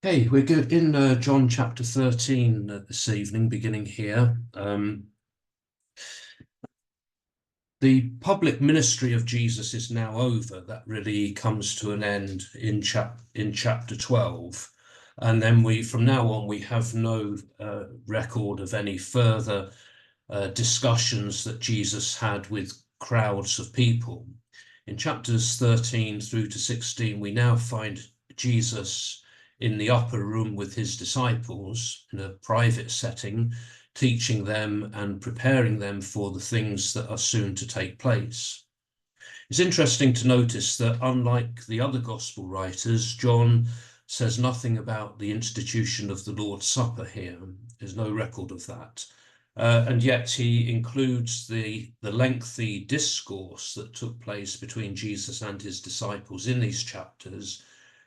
Okay, we're good in John chapter 13 this evening, beginning here. The public ministry of Jesus is now over. That really comes to an end in chapter 12. And then from now on, we have no record of any further discussions that Jesus had with crowds of people. In chapters 13 through to 16, we now find Jesus in the upper room with his disciples in a private setting, teaching them and preparing them for the things that are soon to take place. It's interesting to notice that unlike the other gospel writers, John says nothing about the institution of the Lord's Supper here. There's no record of that. And yet he includes the lengthy discourse that took place between Jesus and his disciples in these chapters,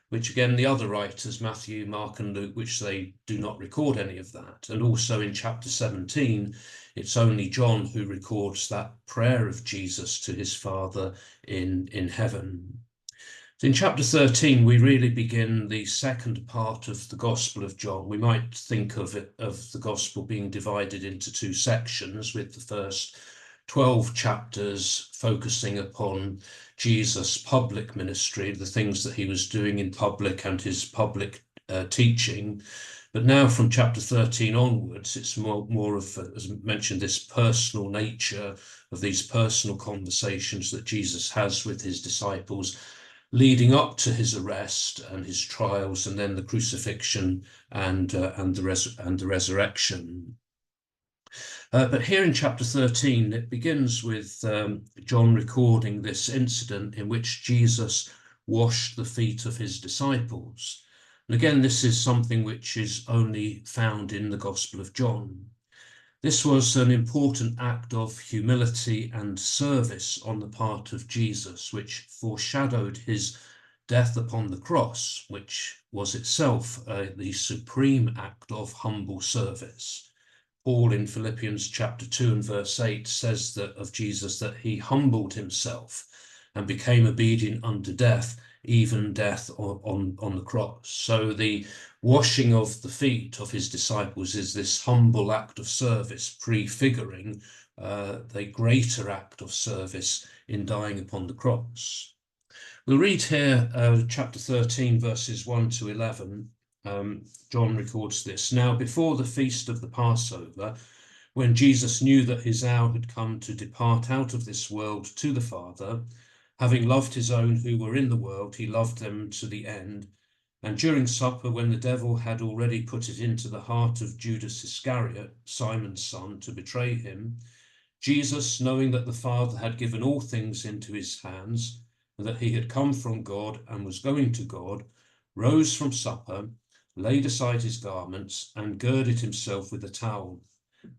which again, the other writers, Matthew, Mark, and Luke, which they do not record any of that. And also in chapter 17, it's only John who records that prayer of Jesus to his Father in heaven. So in chapter 13, we really begin the second part of the Gospel of John. We might think of the Gospel being divided into two sections, with the first 12 chapters focusing upon Jesus' public ministry, the things that he was doing in public and his public teaching. But now from chapter 13 onwards, it's more of, as mentioned, this personal nature of these personal conversations that Jesus has with his disciples, leading up to his arrest and his trials, and then the crucifixion and the resurrection. But here in chapter 13, it begins with John recording this incident in which Jesus washed the feet of his disciples. And again, this is something which is only found in the Gospel of John. This was an important act of humility and service on the part of Jesus, which foreshadowed his death upon the cross, which was itself the supreme act of humble service. Paul in Philippians chapter 2 and verse 8 says that of Jesus that he humbled himself and became obedient unto death, even death on the cross. So the washing of the feet of his disciples is this humble act of service, prefiguring the greater act of service in dying upon the cross. We'll read here chapter 13, verses 1 to 11. John records this. Now, before the feast of the Passover, when Jesus knew that his hour had come to depart out of this world to the Father, having loved his own who were in the world, he loved them to the end. And during supper, when the devil had already put it into the heart of Judas Iscariot, Simon's son, to betray him, Jesus, knowing that the Father had given all things into his hands, and that he had come from God and was going to God, rose from supper, laid aside his garments, and girded himself with a towel.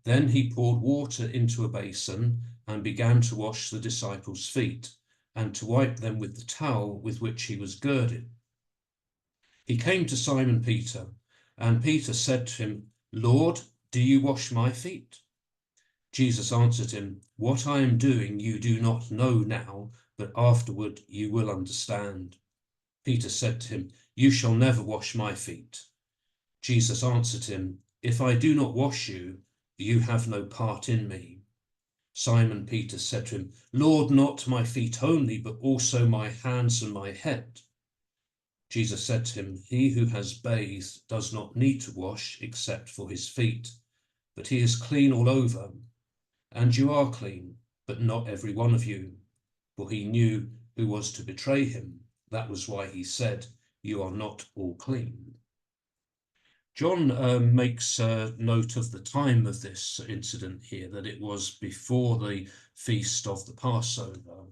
Then he poured water into a basin and began to wash the disciples' feet, and to wipe them with the towel with which he was girded. He came to Simon Peter, and Peter said to him, Lord, do you wash my feet? Jesus answered him, What I am doing you do not know now, but afterward you will understand. Peter said to him, You shall never wash my feet. Jesus answered him, If I do not wash you, you have no part in me. Simon Peter said to him, Lord, not my feet only, but also my hands and my head. Jesus said to him, He who has bathed does not need to wash except for his feet, but he is clean all over. And you are clean, but not every one of you. For he knew who was to betray him. That was why he said, You are not all clean. John makes note of the time of this incident here, that it was before the feast of the Passover.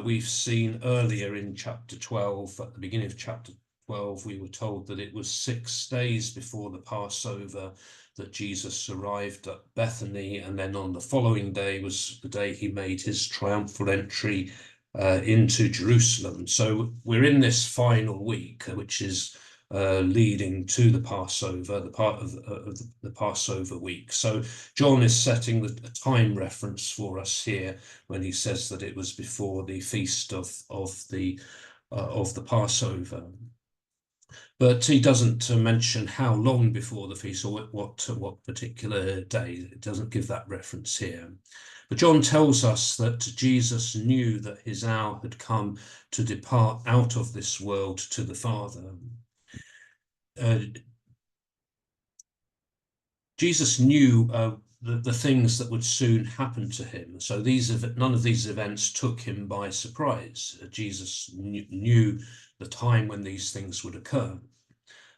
We've seen earlier in chapter 12, at the beginning of chapter 12, we were told that it was 6 days before the Passover that Jesus arrived at Bethany, and then on the following day was the day he made his triumphal entry into Jerusalem. So we're in this final week, which is leading to the Passover, the part of the Passover week. So John is setting a time reference for us here when he says that it was before the feast of the Passover. But he doesn't mention how long before the feast or what particular day. It doesn't give that reference here. But John tells us that Jesus knew that his hour had come to depart out of this world to the Father. Jesus knew the things that would soon happen to him. So none of these events took him by surprise. Jesus knew the time when these things would occur.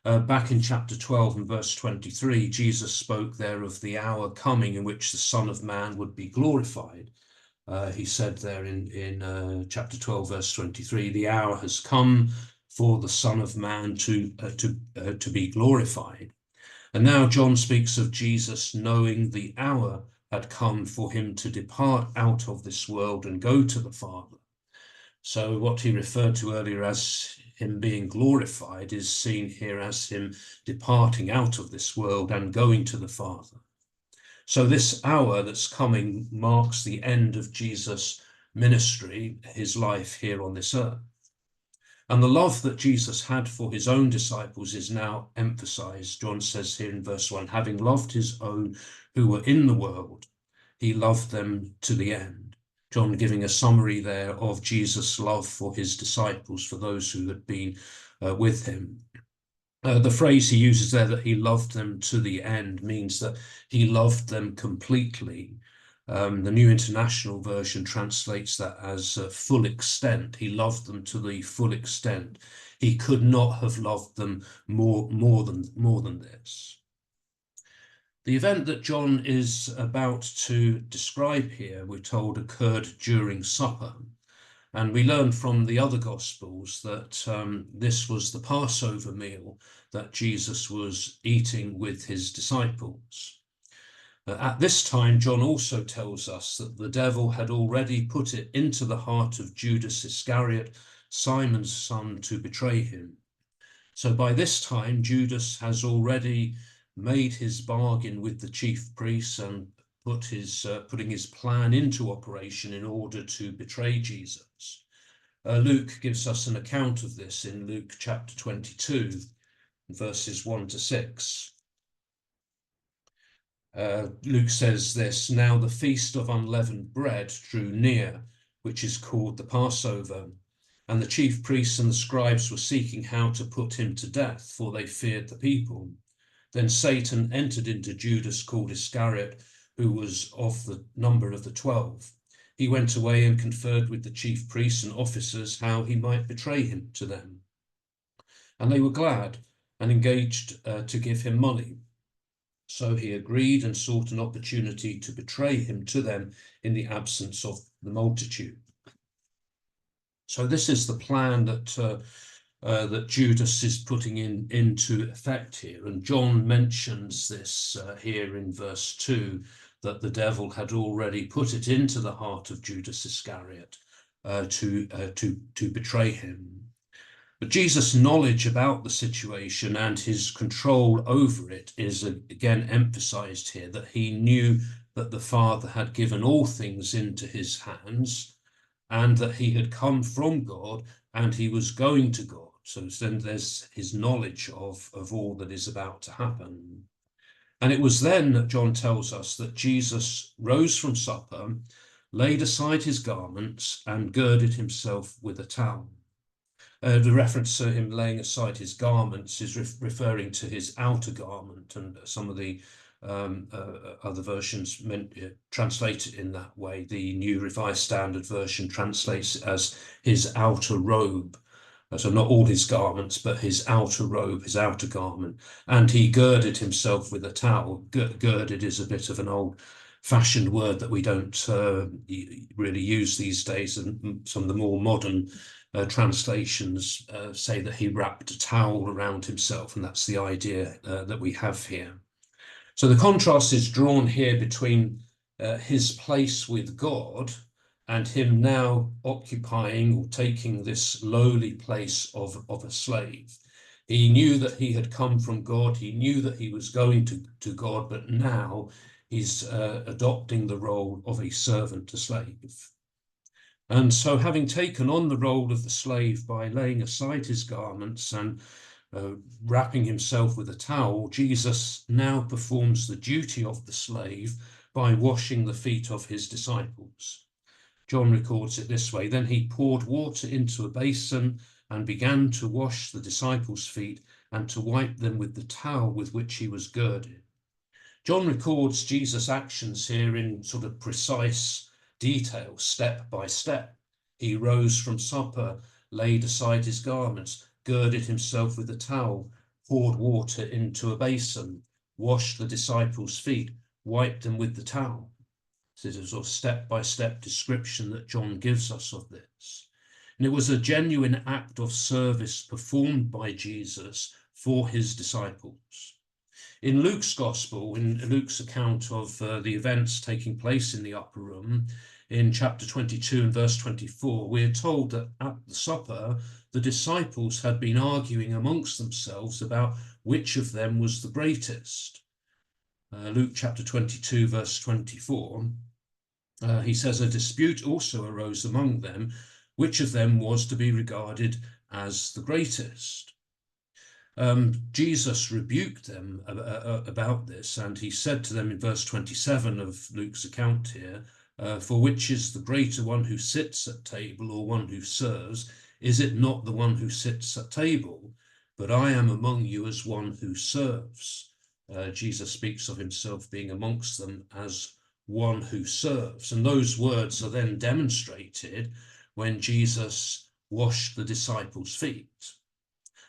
Back in chapter 12 and verse 23, Jesus spoke there of the hour coming in which the Son of Man would be glorified. He said there in chapter 12, verse 23, the hour has come for the Son of Man to be glorified. And now John speaks of Jesus knowing the hour had come for him to depart out of this world and go to the Father. So what he referred to earlier as him being glorified is seen here as him departing out of this world and going to the Father. So this hour that's coming marks the end of Jesus' ministry, his life here on this earth. And the love that Jesus had for his own disciples is now emphasized. John says here in verse 1, having loved his own who were in the world, he loved them to the end. John giving a summary there of Jesus' love for his disciples, for those who had been with him. The phrase he uses there, that he loved them to the end, means that he loved them completely. The New International Version translates that as full extent. He loved them to the full extent. He could not have loved them more than this. The event that John is about to describe here, we're told, occurred during supper. And we learn from the other Gospels that this was the Passover meal that Jesus was eating with his disciples. At this time, John also tells us that the devil had already put it into the heart of Judas Iscariot, Simon's son, to betray him. So by this time, Judas has already made his bargain with the chief priests and putting his plan into operation in order to betray Jesus. Luke gives us an account of this in Luke chapter 22, verses 1 to 6. Luke says this, now the feast of unleavened bread drew near, which is called the Passover, and the chief priests and the scribes were seeking how to put him to death, for they feared the people. Then Satan entered into Judas, called Iscariot, who was of the number of the 12. He went away and conferred with the chief priests and officers how he might betray him to them. And they were glad and engaged to give him money. So he agreed and sought an opportunity to betray him to them in the absence of the multitude. So this is the plan that Judas is putting into effect here. And John mentions this here in verse 2, that the devil had already put it into the heart of Judas Iscariot to betray him. But Jesus' knowledge about the situation and his control over it is again emphasized here, that he knew that the Father had given all things into his hands and that he had come from God and he was going to God. So then there's his knowledge of all that is about to happen. And it was then that John tells us that Jesus rose from supper, laid aside his garments and girded himself with a towel. The reference to him laying aside his garments is referring to his outer garment, and some of the other versions translate it in that way. The New Revised Standard Version translates it as his outer robe. So not all his garments, but his outer robe, his outer garment. And he girded himself with a towel. Girded is a bit of an old-fashioned word that we don't really use these days, and some of the more modern translations say that he wrapped a towel around himself, and that's the idea that we have here. So the contrast is drawn here between his place with God and him now occupying or taking this lowly place of a slave. He knew that he had come from God, he knew that he was going to God, but now he's adopting the role of a servant to slave. And so having taken on the role of the slave by laying aside his garments and wrapping himself with a towel, Jesus now performs the duty of the slave by washing the feet of his disciples. John records it this way: "Then he poured water into a basin and began to wash the disciples' feet and to wipe them with the towel with which he was girded." John records Jesus' actions here in sort of precise detail, step by step. He rose from supper, laid aside his garments, girded himself with a towel, poured water into a basin, washed the disciples' feet, wiped them with the towel. This is a sort of step-by-step description that John gives us of this. And it was a genuine act of service performed by Jesus for his disciples. In Luke's Gospel, in Luke's account of the events taking place in the upper room, in chapter 22 and verse 24, we are told that at the supper, the disciples had been arguing amongst themselves about which of them was the greatest. Luke chapter 22, verse 24, he says, "A dispute also arose among them, which of them was to be regarded as the greatest." Jesus rebuked them about this, and he said to them in verse 27 of Luke's account here, "For which is the greater, one who sits at table or one who serves? Is it not the one who sits at table? But I am among you as one who serves." Jesus speaks of himself being amongst them as one who serves. And those words are then demonstrated when Jesus washed the disciples' feet.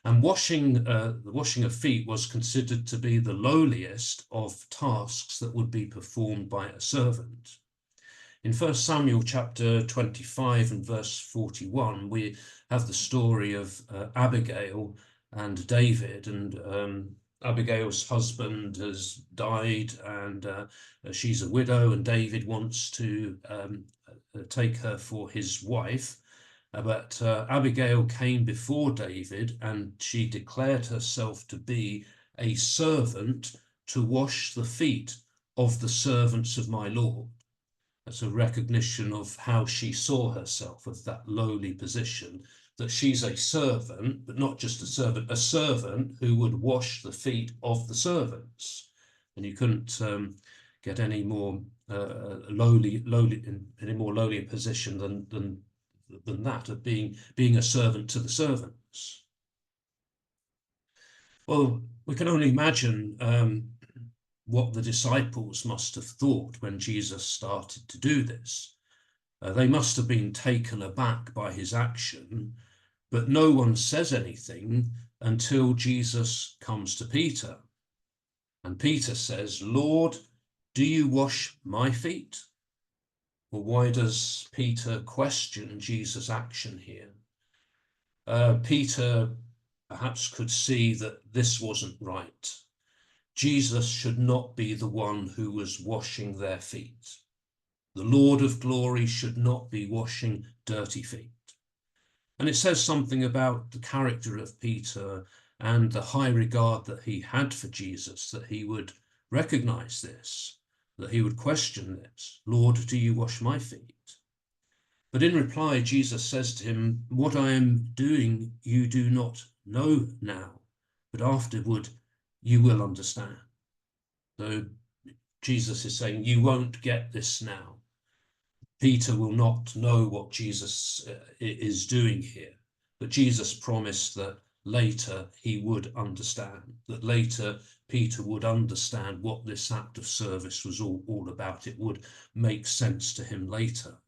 And the washing of feet was considered to be the lowliest of tasks that would be performed by a servant. In 1 Samuel chapter 25 and verse 41, we have the story of Abigail and David, and Abigail's husband has died, and she's a widow, and David wants to take her for his wife. But Abigail came before David, and she declared herself to be a servant to wash the feet of the servants of my Lord. That's a recognition of how she saw herself, of that lowly position, that she's a servant, but not just a servant who would wash the feet of the servants. And you couldn't get any more lowly a position than that, of being a servant to the servants. Well, we can only imagine what the disciples must have thought when Jesus started to do this. They must have been taken aback by his action, but no one says anything until Jesus comes to Peter. And Peter says, "Lord, do you wash my feet?" Well, why does Peter question Jesus' action here? Peter perhaps could see that this wasn't right. Jesus should not be the one who was washing their feet. The Lord of glory should not be washing dirty feet. And it says something about the character of Peter and the high regard that he had for Jesus, that he would recognize this, that he would question this. "Lord, do you wash my feet?" But in reply, Jesus says to him, "What I am doing you do not know now, but afterward you will understand." So Jesus is saying, you won't get this now. Peter will not know what Jesus is doing here, but Jesus promised that later he would understand, that later Peter would understand what this act of service was all about. It would make sense to him later.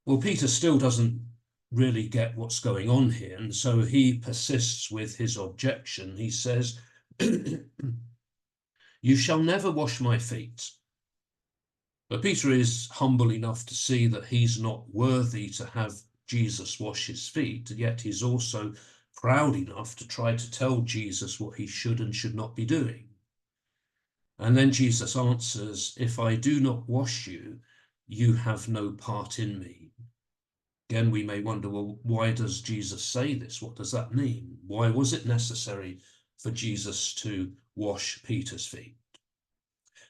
Well, Peter still doesn't really get what's going on here, and so he persists with his objection. He says, "You shall never wash my feet." But Peter is humble enough to see that he's not worthy to have Jesus wash his feet, yet he's also proud enough to try to tell Jesus what he should and should not be doing. And then Jesus answers, "If I do not wash you, you have no part in me." Again, we may wonder, well, why does Jesus say this? What does that mean? Why was it necessary for Jesus to wash Peter's feet?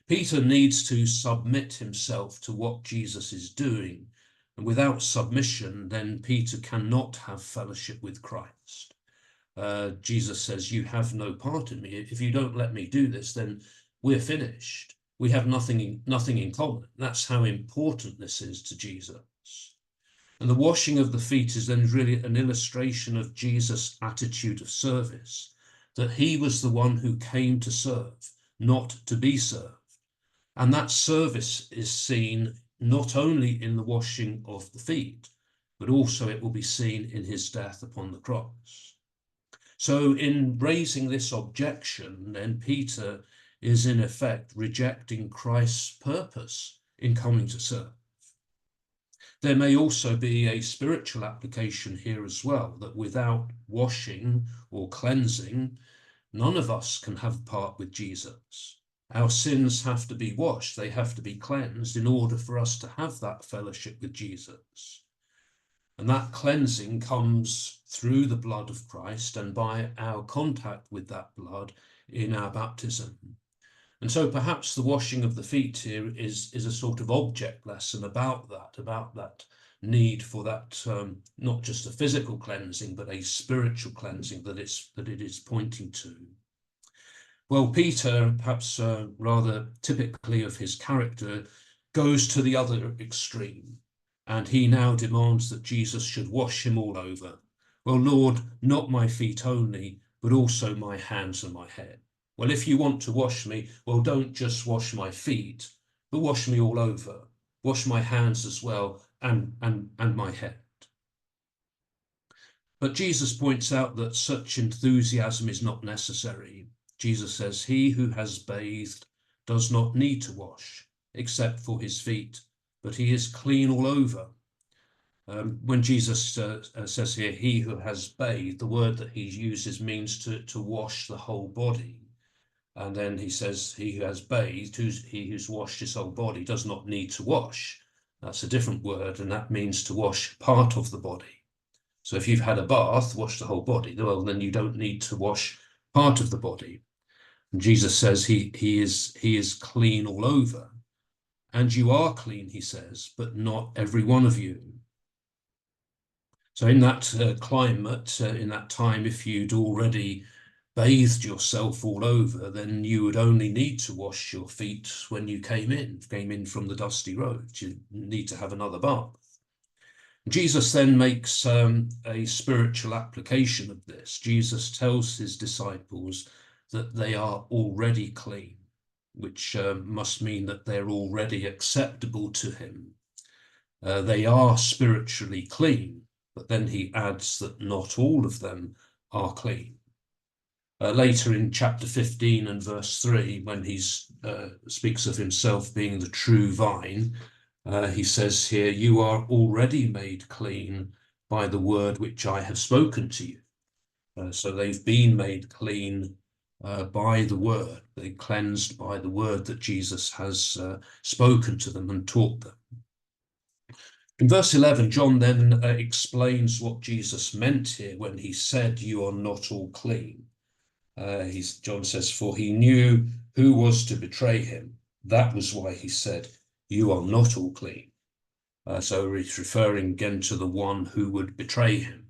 Peter needs to submit himself to what Jesus is doing. And without submission, then Peter cannot have fellowship with Christ. Jesus says, you have no part in me. If you don't let me do this, then we're finished. We have nothing in common. That's how important this is to Jesus. And the washing of the feet is then really an illustration of Jesus' attitude of service, that he was the one who came to serve, not to be served. And that service is seen not only in the washing of the feet, but also it will be seen in his death upon the cross. So in raising this objection, then Peter is in effect rejecting Christ's purpose in coming to serve. There may also be a spiritual application here as well, that without washing or cleansing, none of us can have part with Jesus. Our sins have to be washed, they have to be cleansed in order for us to have that fellowship with Jesus. And that cleansing comes through the blood of Christ and by our contact with that blood in our baptism. And so perhaps the washing of the feet here is a sort of object lesson about that need for that, not just a physical cleansing, but a spiritual cleansing that it is pointing to. Well, Peter, perhaps rather typically of his character, goes to the other extreme, and he now demands that Jesus should wash him all over. Well, Lord, not my feet only, but also my hands and my head. Well, if you want to wash me, well, don't just wash my feet, but wash me all over. Wash my hands as well, and my head. But Jesus points out that such enthusiasm is not necessary. Jesus says, he who has bathed does not need to wash, except for his feet, but he is clean all over. When Jesus says here, he who has bathed, the word that he uses means to wash the whole body. And then he says, he who has bathed, he who's washed his whole body, does not need to wash. That's a different word, and that means to wash part of the body. So if you've had a bath, wash the whole body. Well, then you don't need to wash part of the body. And Jesus says he is clean all over. And you are clean, he says, but not every one of you. So in that climate, in that time, if you'd already bathed yourself all over, then you would only need to wash your feet when you came in from the dusty road. You need to have another bath. Jesus then makes a spiritual application of this. Jesus tells his disciples that they are already clean, which must mean that they're already acceptable to him. They are spiritually clean, but then he adds that not all of them are clean. Later in chapter 15 and verse 3, when he speaks of himself being the true vine, he says here, you are already made clean by the word which I have spoken to you. So they've been made clean by the word. They're cleansed by the word that Jesus has spoken to them and taught them. In verse 11, John then explains what Jesus meant here when he said, you are not all clean. John says, for he knew who was to betray him. That was why he said, you are not all clean. So he's referring again to the one who would betray him,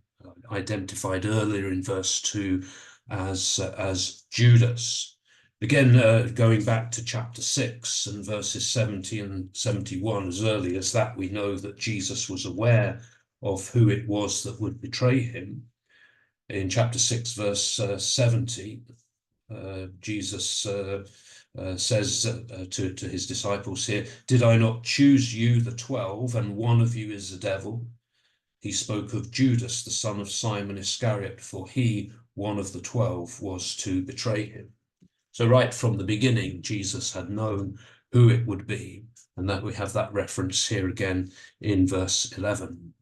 identified earlier in verse 2 as Judas. Again, going back to chapter 6 and verses 70 and 71, as early as that, we know that Jesus was aware of who it was that would betray him. In chapter 6, verse 70, Jesus says to his disciples here, did I not choose you, the 12, and one of you is the devil? He spoke of Judas, the son of Simon Iscariot, for he, one of the 12, was to betray him. So right from the beginning, Jesus had known who it would be, and that we have that reference here again in verse 11.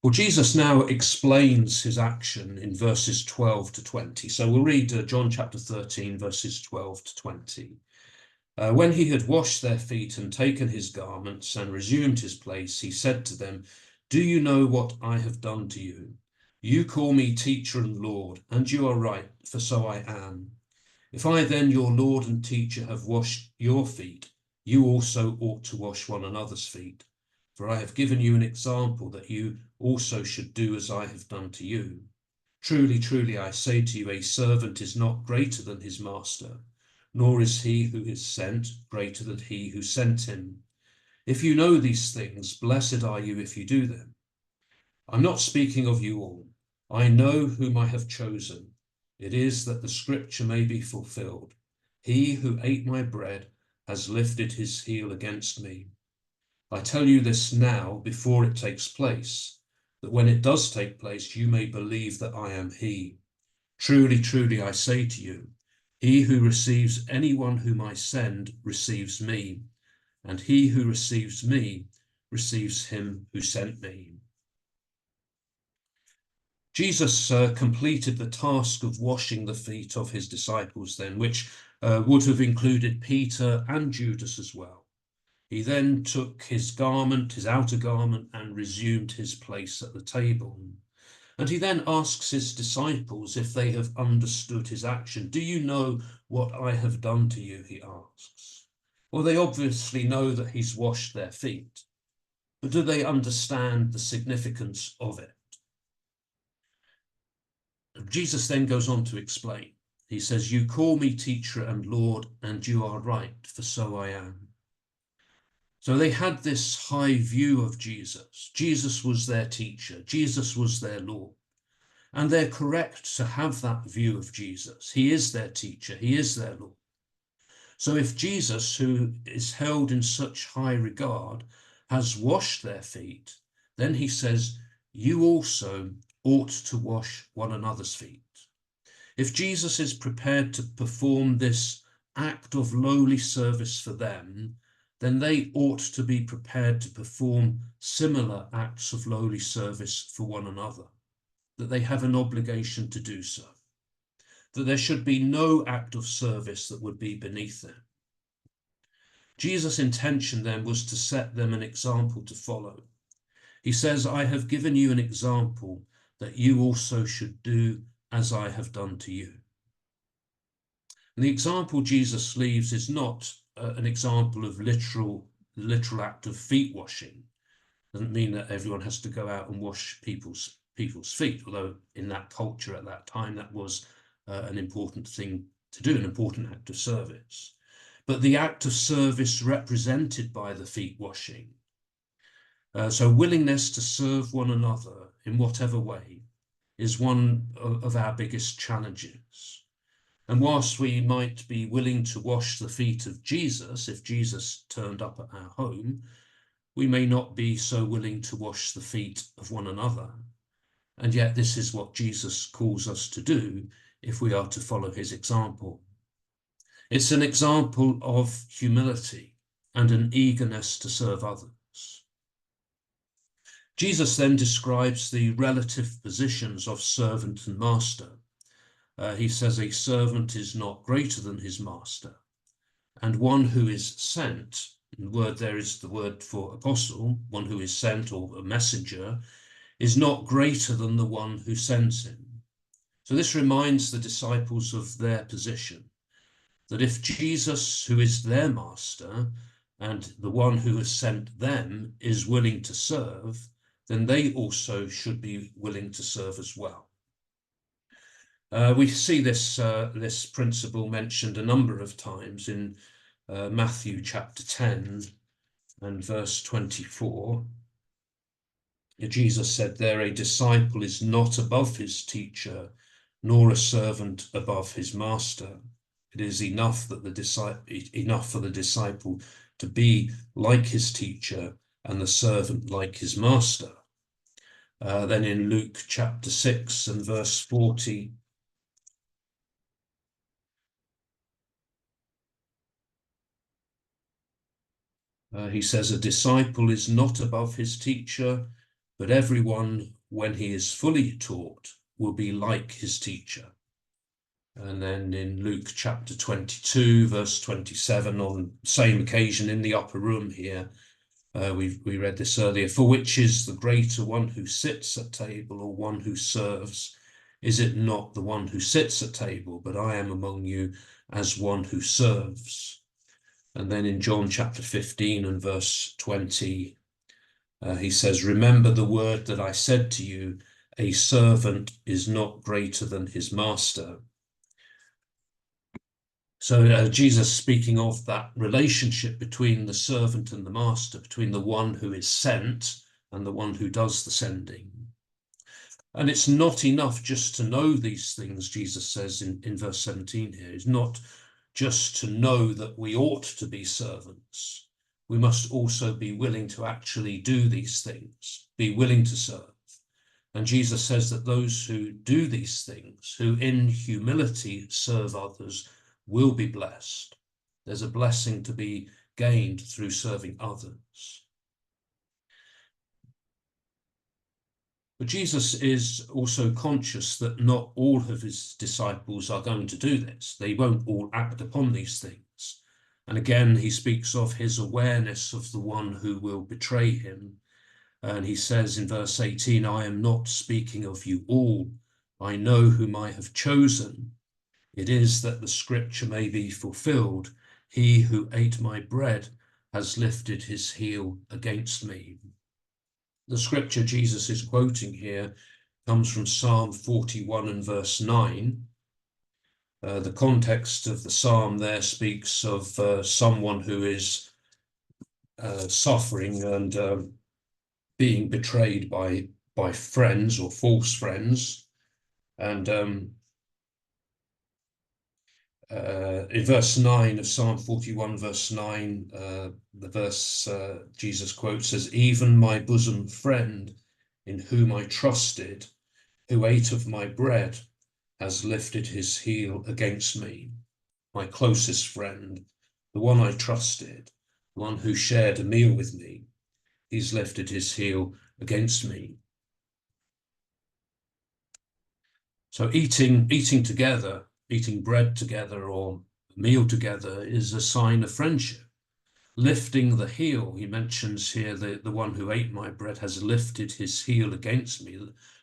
Well, Jesus now explains his action in verses 12 to 20. So we'll read John chapter 13, verses 12 to 20. When he had washed their feet and taken his garments and resumed his place, he said to them, do you know what I have done to you? You call me teacher and Lord, and you are right, for so I am. If I then, your Lord and teacher, have washed your feet, you also ought to wash one another's feet. For I have given you an example that you also should do as I have done to you. Truly, truly, I say to you, a servant is not greater than his master, nor is he who is sent greater than he who sent him. If you know these things, blessed are you if you do them. I'm not speaking of you all. I know whom I have chosen. It is that the scripture may be fulfilled. He who ate my bread has lifted his heel against me. I tell you this now before it takes place, that when it does take place, you may believe that I am he. Truly, truly, I say to you, he who receives anyone whom I send receives me, and he who receives me receives him who sent me. Jesus completed the task of washing the feet of his disciples then, which would have included Peter and Judas as well. He then took his garment, his outer garment, and resumed his place at the table. And he then asks his disciples if they have understood his action. Do you know what I have done to you? He asks. Well, they obviously know that he's washed their feet, but do they understand the significance of it? Jesus then goes on to explain. He says, you call me teacher and Lord, and you are right, for so I am. So they had this high view of Jesus. Jesus was their teacher. Jesus was their Lord. And they're correct to have that view of Jesus. He is their teacher. He is their Lord. So if Jesus, who is held in such high regard, has washed their feet, then he says, you also ought to wash one another's feet. If Jesus is prepared to perform this act of lowly service for them, then they ought to be prepared to perform similar acts of lowly service for one another, that they have an obligation to do so, that there should be no act of service that would be beneath them. Jesus' intention then was to set them an example to follow. He says, I have given you an example that you also should do as I have done to you. And the example Jesus leaves is not an example of literal act of feet washing. Doesn't mean that everyone has to go out and wash people's feet, although in that culture at that time that was an important thing to do, an important act of service. But the act of service represented by the feet washing. So willingness to serve one another in whatever way is one of our biggest challenges. And whilst we might be willing to wash the feet of Jesus, if Jesus turned up at our home, we may not be so willing to wash the feet of one another. And yet this is what Jesus calls us to do if we are to follow his example. It's an example of humility and an eagerness to serve others. Jesus then describes the relative positions of servant and master. He says a servant is not greater than his master, and one who is sent, the word there is the word for apostle, one who is sent or a messenger, is not greater than the one who sends him. So this reminds the disciples of their position, that if Jesus, who is their master, and the one who has sent them is willing to serve, then they also should be willing to serve as well. We see this principle mentioned a number of times in Matthew chapter 10 and verse 24. Jesus said there, a disciple is not above his teacher, nor a servant above his master. It is enough for the disciple to be like his teacher and the servant like his master. Then in Luke chapter 6 and verse 40, he says, a disciple is not above his teacher, but everyone, when he is fully taught, will be like his teacher. And then in Luke chapter 22, verse 27, on the same occasion in the upper room here, we read this earlier, for which is the greater, one who sits at table or one who serves? Is it not the one who sits at table? But I am among you as one who serves. And then in John chapter 15 and verse 20, He says, "Remember the word that I said to you, a servant is not greater than his master." So Jesus speaking of that relationship between the servant and the master, between the one who is sent and the one who does the sending. And it's not enough just to know these things, Jesus says in verse 17 here. It's not just to know that we ought to be servants. We must also be willing to actually do these things, be willing to serve. And Jesus says that those who do these things, who in humility serve others, will be blessed. There's a blessing to be gained through serving others. But Jesus is also conscious that not all of his disciples are going to do this. They won't all act upon these things. And again, he speaks of his awareness of the one who will betray him. And he says in verse 18, "I am not speaking of you all. I know whom I have chosen. It is that the scripture may be fulfilled. He who ate my bread has lifted his heel against me." The scripture Jesus is quoting here comes from Psalm 41 and verse 9. The context of the psalm there speaks of someone who is suffering and being betrayed by friends or false friends. And in verse 9 of Psalm 41, verse 9, the verse Jesus quotes says, "Even my bosom friend, in whom I trusted, who ate of my bread, has lifted his heel against me." My closest friend, the one I trusted, the one who shared a meal with me, he's lifted his heel against me. So eating together, eating bread together or a meal together is a sign of friendship. Lifting the heel, he mentions here, the one who ate my bread has lifted his heel against me.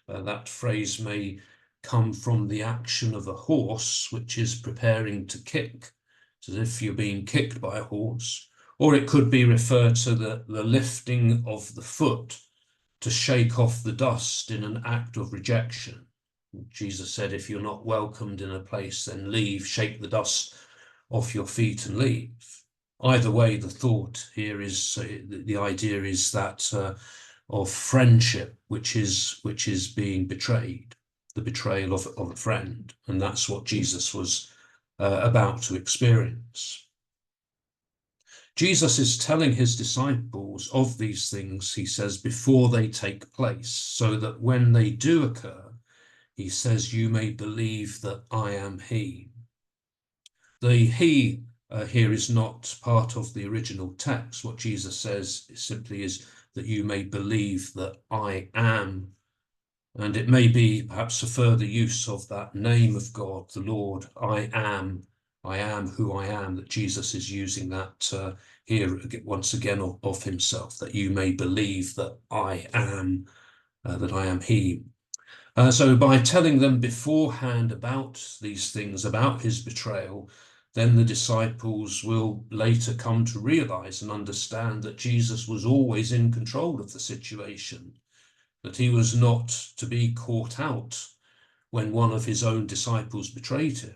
That phrase may come from the action of a horse, which is preparing to kick. It's as if you're being kicked by a horse. Or it could be referred to the lifting of the foot to shake off the dust in an act of rejection. Jesus said, if you're not welcomed in a place, then leave, shake the dust off your feet and leave. Either way, the thought here is, the idea is that of friendship, which is being betrayed, the betrayal of a friend. And that's what Jesus was about to experience. Jesus is telling his disciples of these things, he says, before they take place, so that when they do occur, he says, you may believe that I am he. The he here is not part of the original text. What Jesus says simply is that you may believe that I am. And it may be perhaps a further use of that name of God, the Lord, I am who I am, that Jesus is using that here once again of himself, that you may believe that I am he. So by telling them beforehand about these things, about his betrayal, then the disciples will later come to realize and understand that Jesus was always in control of the situation, that he was not to be caught out when one of his own disciples betrayed him.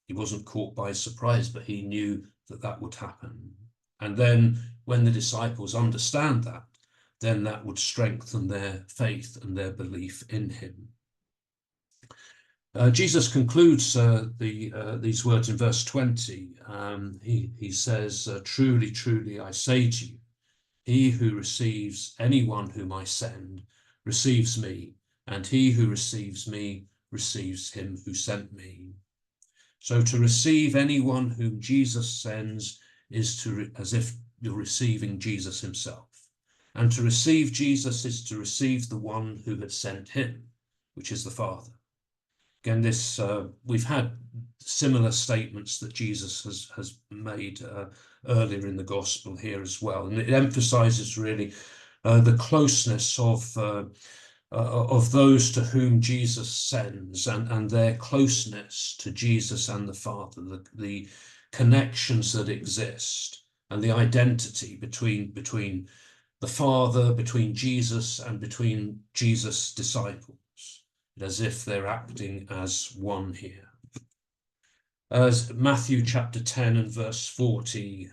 He wasn't caught by surprise, but he knew that that would happen. And then when the disciples understand that, then that would strengthen their faith and their belief in him. Jesus concludes these words in verse 20. He says, truly, truly, I say to you, he who receives anyone whom I send receives me, and he who receives me receives him who sent me. So to receive anyone whom Jesus sends is as if you're receiving Jesus himself. And to receive Jesus is to receive the one who had sent him, which is the Father. Again, this we've had similar statements that Jesus has made earlier in the gospel here as well, and it emphasizes really the closeness of those to whom Jesus sends, and their closeness to Jesus and the Father, the connections that exist, and the identity between the Father, between Jesus, and between Jesus' disciples, as if they're acting as one here. As Matthew chapter 10 and verse 40,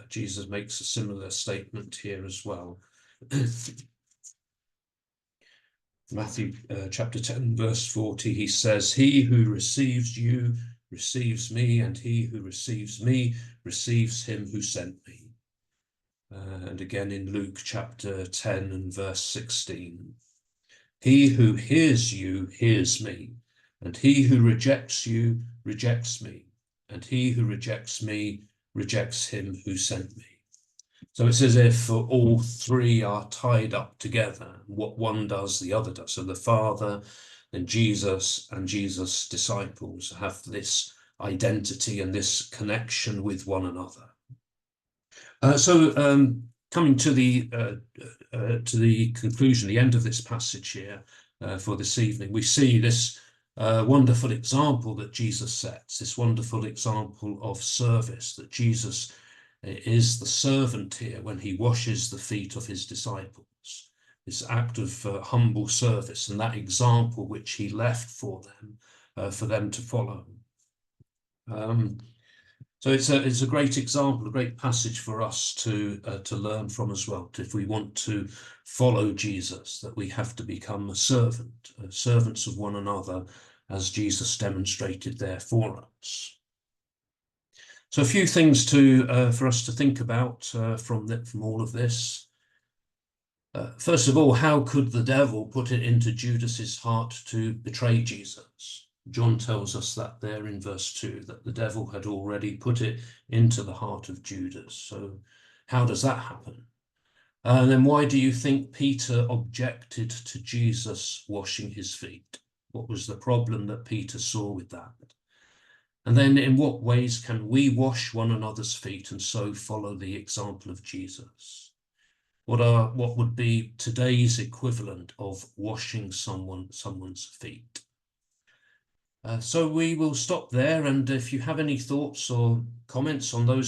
Jesus makes a similar statement here as well. Matthew chapter 10 verse 40, he says, "He who receives you receives me, and he who receives me receives him who sent me." And again in Luke chapter 10 and verse 16, "He who hears you hears me, and he who rejects you rejects me, and he who rejects me rejects him who sent me." So it's as if all three are tied up together. What one does, the other does. So the Father, then Jesus, and Jesus' disciples have this identity and this connection with one another. Coming to the conclusion, the end of this passage here for this evening, we see this wonderful example that Jesus sets, this wonderful example of service, that Jesus is the servant here when he washes the feet of his disciples. This act of humble service and that example which he left for them to follow. So it's a great example, a great passage for us to learn from as well. If we want to follow Jesus, that we have to become a servant, servants of one another, as Jesus demonstrated there for us. So a few things for us to think about from all of this. First of all, how could the devil put it into Judas's heart to betray Jesus? John tells us that there in verse 2, that the devil had already put it into the heart of Judas. So how does that happen? And then why do you think Peter objected to Jesus washing his feet? What was the problem that Peter saw with that? And then in what ways can we wash one another's feet and so follow the example of Jesus? What would be today's equivalent of washing someone's feet? So we will stop there, and if you have any thoughts or comments on those